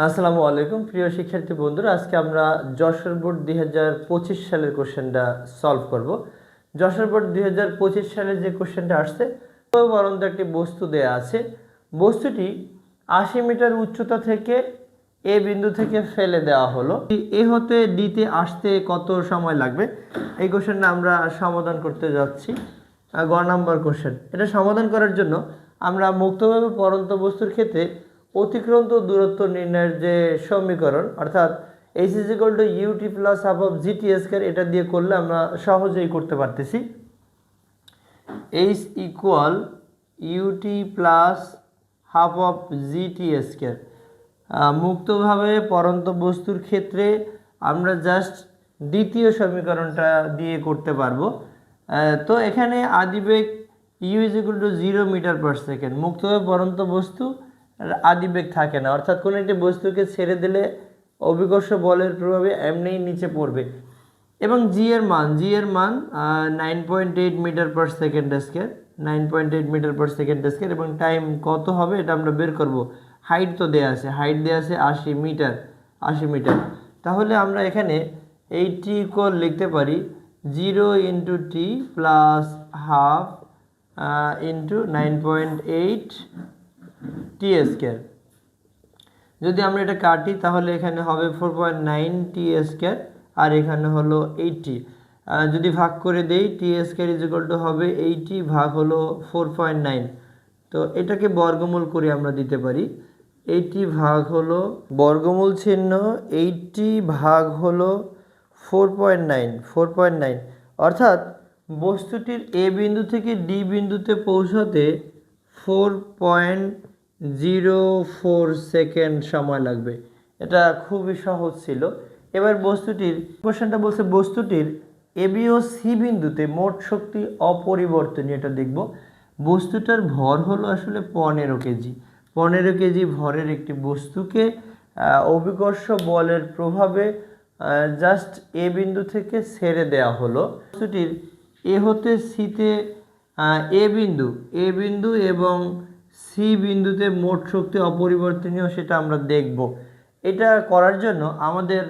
আসসালামু আলাইকুম প্রিয় শিক্ষার্থী বন্ধুরা, আজকে আমরা যশোর বোর্ড 2025 সালের কোশ্চেনটা সলভ করব। যশোর বোর্ড 2025 সালে যে কোশ্চেনটা আসছে, বরন্ত একটি বস্তু দেয়া আছে। বস্তুটি 80 মিটার উচ্চতা থেকে এ বিন্দু থেকে ফেলে দেওয়া হলো। এ হতে ডিতে আসতে কত সময় লাগবে? এই কোশ্চেনটা আমরা সমাধান করতে যাচ্ছি। গ নাম্বার কোশ্চেন। এটা সমাধান করার জন্য আমরা মুক্তভাবে পরন্ত বস্তুর ক্ষেত্রে অতিক্রান্ত দূরত্ব নির্ণয়ের যে সমীকরণ, অর্থাৎ h = ut plus half of gt square, এটা দিয়ে করলে আমরা সহজেই করতে পারতেছি। h = ut plus half of gt square. মুক্তভাবে পরন্ত বস্তুর ক্ষেত্রে আমরা জাস্ট দ্বিতীয় সমীকরণটা দিয়ে করতে পারবো। তো এখানে আদিবেগ u = 0 মিটার পার সেকেন্ড। মুক্তভাবে পরন্ত বস্তু আদিবেগ থাকে না, অর্থাৎ কোনো একটি বস্তুকে ছেড়ে দিলে অভিকর্ষ বলের প্রভাবে এমনিই নিচে পড়বে। এবং জি এর মান 9.8 metre per second square, 9.8 metre per second square. এবং টাইম কত হবে এটা আমরা বের করব। হাইট তো দেয়া আছে, 80 মিটার। তাহলে আমরা এখানে এই টি ইকুয়াল লিখতে পারি 0 × t প্লাস হাফ ইন্টু 9.8 টি স্কয়ার। যদি আমরা এটা কাটি তাহলে এখানে হবে 4.9 টি স্কয়ার, আর এখানে হলো 80। যদি ভাগ করে দেই টি স্কয়ার = হবে 80 ভাগ হলো 4.9। তো এটাকে বর্গমূল করে আমরা দিতে পারি। 80 ভাগ হলো বর্গমূল চিহ্ন 80 ভাগ হলো 4.9, অর্থাৎ বস্তুটির এ বিন্দু থেকে ডি বিন্দুতে পৌঁছাতে 4.04 সেকেন্ড সময় লাগবে। এটা খুবই সহজ ছিল। এবার বস্তুটির কোশ্চেনটা বলছে বস্তুটির এ বি ও সি বিন্দুতে মোট শক্তি অপরিবর্তনীয়, এটা দেখব। বস্তুটার ভর হলো আসলে 15 কেজি। 15 কেজি ভরের একটি বস্তুকে অভিকর্ষ বলের প্রভাবে জাস্ট এ বিন্দু থেকে ছেড়ে দেওয়া হলো। বস্তুটির এ হতে সিতে এ বিন্দু এবং সি বিন্দুতে মোট শক্তি অপরিবর্তনীয়, সেটা আমরা দেখব। এটা করার জন্য আমাদের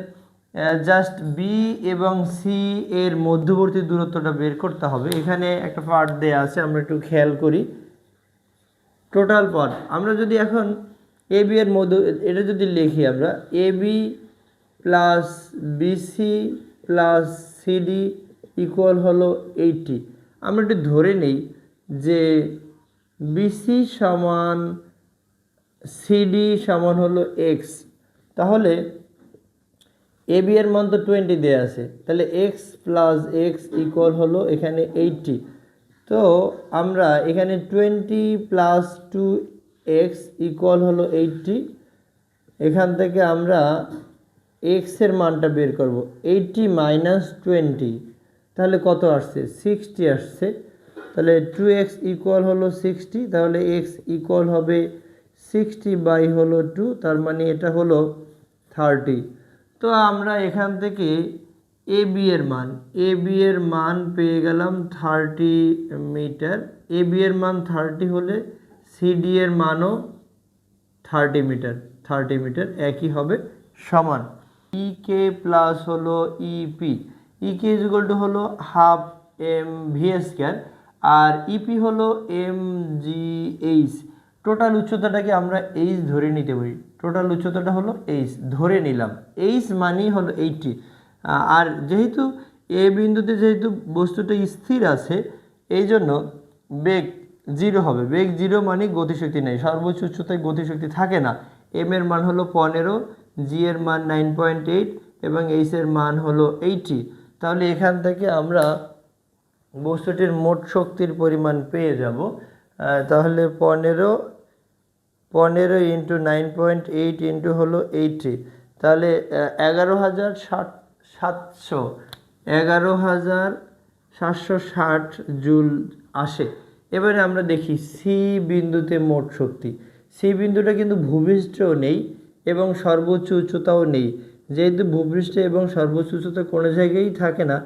জাস্ট বি এবং সি এর মধ্যবর্তী দূরত্বটা বের করতে হবে। এখানে একটা পার্ট দেয়া আছে, আমরা একটু খেয়াল করি। টোটাল পথ আমরা যদি এখন এ বি এর মধ্য, এটা যদি লিখি আমরা A B plus BC plus CD equal হলো 80। আমরা একটু ধরে নেই যে বিসি সমান সিডি সমান হলো এক্স। তাহলে এ বি এর মান তো 20 দেওয়া আছে, তাহলে এক্স প্লাস এক্স ইকুয়াল হলো এখানে 80। তো আমরা এখানে 20 প্লাস 2x ইকুয়াল হলো 80। এখান থেকে আমরা এক্স এর মানটা বের করব। 80 মাইনাস 20 তাহলে কত আসছে? 60 আসছে। তাহলে 2x ইকুয়াল হলো 60, তাহলে x ইকুয়াল হবে 60 বাই হলো 2, তার মানে এটা হলো 30। তো আমরা এখান থেকে এ বি এর মান পেয়ে গেলাম 30 মিটার। এ বি এর মান 30 হলে সিডি এর মানও 30 মিটার একই হবে, সমান। ইকে প্লাস হলো ইপি। ইকে ইকুয়াল টু হলো হাফ এম ভি স্কয়ার, আর ইপি হলো এম জি এইচ। টোটাল উচ্চতাটাকে আমরা এইচ ধরে নিতে পারি। টোটাল উচ্চতাটা হলো এইচ ধরে নিলাম। এইচ মানেই হলো 80। আর যেহেতু এ বিন্দুতে যেহেতু বস্তুটা স্থির আছে, এই জন্য বেগ 0 হবে। বেগ 0 মানে গতিশক্তি নেই, সর্বোচ্চ উচ্চতায় গতিশক্তি থাকে না। এম এর মান হলো 15, জি এর মান 9.8 এবং এইচ এর মান হলো 80। তাহলে এখান থেকে আমরা বস্তুটির মোট শক্তির পরিমাণ পেয়ে যাব। তাহলে 15 ইন্টু 9.8 ইন্টু হলো 80, তাহলে 11,760 জুল আসে। এবারে আমরা দেখি সি বিন্দুতে মোট শক্তি। সি বিন্দুটা কিন্তু ভূপৃষ্ঠেও নেই এবং সর্বোচ্চ উচ্চতাও নেই। যেহেতু ভূপৃষ্ঠে এবং সর্বোচ্চ উচ্চতা কোনো জায়গায় থাকে না,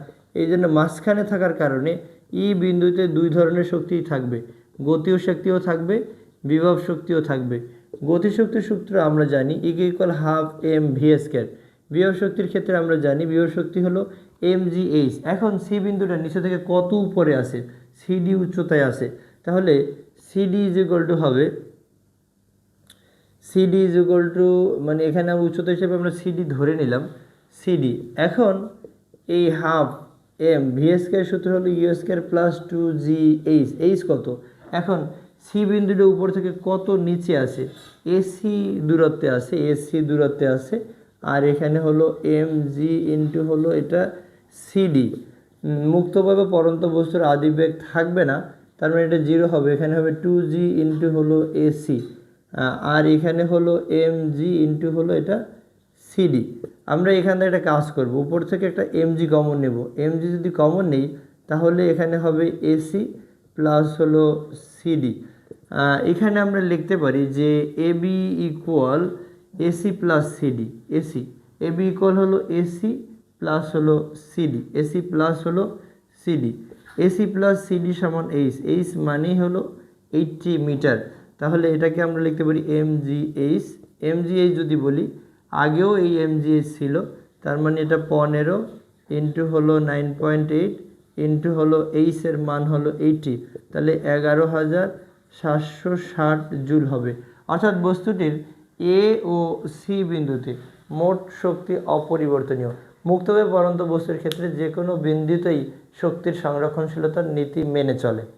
এই জন্য মাঝখানে থাকার কারণে ই বিন্দুতে দুই ধরনের শক্তিই থাকবে, গতীয় শক্তিও থাকবে, বিভব শক্তিও থাকবে। গতিশক্তির সূত্র আমরা জানি equal half m v square. বিভব শক্তির ক্ষেত্রে আমরা জানি বিভব শক্তি হলো mgh। এখন সি বিন্দুটা নিচে থেকে কত উপরে আছে, সিডি উচ্চতায় আছে, তাহলে সিডি ইজ ইকুয়াল টু হবে সিডি ইজ ইকুয়াল টু মানে এখানে উচ্চতা হিসেবে আমরা সিডি ধরে নিলাম সিডি। এখন এই হাফ এম ভি স্কয়ার সূত্র হলো you square plus 2gh। H কত, এখন সি বিন্দুটা উপর থেকে কত নিচে আছে, এসি দূরত্বে আছে, এসি দূরত্বে আছে, আর এখানে হলো এম জি ইন্টু হলো এটা সিডি। মুক্তভাবে পরন্ত বস্তুর আদিবেগ থাকবে না, তার মানে এটা 0 হবে, এখানে হবে 2g ইন্টু হলো এসি, আর এখানে হলো এম জি ইন্টু হলো এটা সিডি। আমরা এখান থেকে একটা কাজ করব, উপর থেকে একটা এমজি কমন নেব। এমজি যদি কমন নেই তাহলে এখানে হবে এসি প্লাস হলো সিডি। এখানে আমরা লিখতে পারি যে AB equal AC plus CD. AC AB equal হলো এসি প্লাস হলো সিডি, এসি প্লাস হলো সিডি। এসি প্লাস সিডি সমান এইচ, এইচ মানেই হলো 80 মিটার। তাহলে এটাকে আমরা লিখতে পারি এমজিএইচ। এমজিএইচ যদি বলি, আগেও এই এমজিএইচ ছিল, তার মানে এটা 15 ইন্টু হলো 9.8 ইন্টু হলো এইচের মান হলো 80, তাহলে 11,760 জুল হবে। অর্থাৎ বস্তুটির এ ও সি বিন্দুতে মোট শক্তি অপরিবর্তনীয়। মুক্তভাবে পরন্ত বস্তুর ক্ষেত্রে যে কোনো বিন্দুতেই শক্তির সংরক্ষণশীলতার নীতি মেনে চলে।